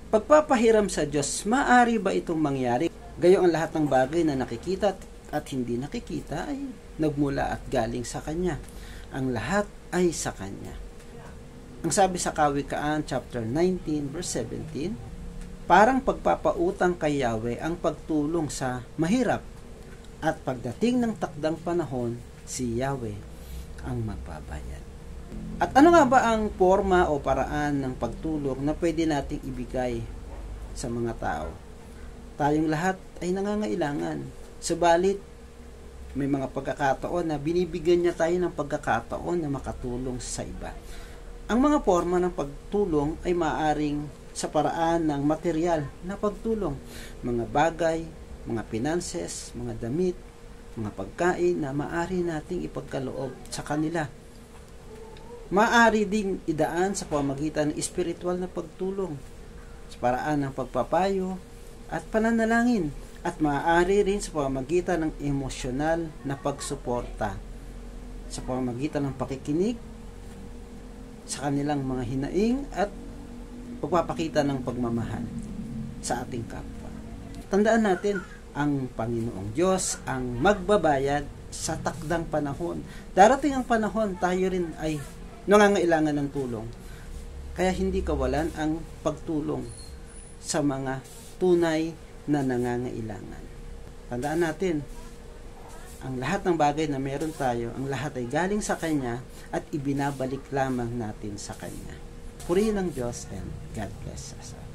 Pagpapahiram sa Diyos, maaari ba itong mangyari? Gayong ang lahat ng bagay na nakikita at hindi nakikita ay nagmula at galing sa Kanya. Ang lahat ay sa Kanya. Ang sabi sa Kawikaan chapter 19 verse 17, parang pagpapautang kay Yahweh ang pagtulong sa mahirap, at pagdating ng takdang panahon, si Yahweh ang magbabayad. At ano nga ba ang forma o paraan ng pagtulong na pwede nating ibigay sa mga tao? Tayong lahat ay nangangailangan. Subalit, may mga pagkakataon na binibigyan niya tayo ng pagkakataon na makatulong sa iba. Ang mga forma ng pagtulong ay maaaring sa paraan ng material na pagtulong. Mga bagay, mga finances, mga damit, mga pagkain na maaari nating ipagkaloob sa kanila. Maaari ding idaan sa pamamagitan ng espiritual na pagtulong, sa paraan ng pagpapayo at pananalangin, at maaari rin sa pamamagitan ng emosyonal na pagsuporta, sa pamamagitan ng pakikinig sa kanilang mga hinaing at pagpapakita ng pagmamahal sa ating kapwa. Tandaan natin, ang Panginoong Diyos ang magbabayad sa takdang panahon. Darating ang panahon, tayo rin ay nangangailangan ng tulong. Kaya hindi kawalan ang pagtulong sa mga tunay na nangangailangan. Tandaan natin, ang lahat ng bagay na meron tayo, ang lahat ay galing sa Kanya at ibinabalik lamang natin sa Kanya. Purihin ang Diyos and God bless us.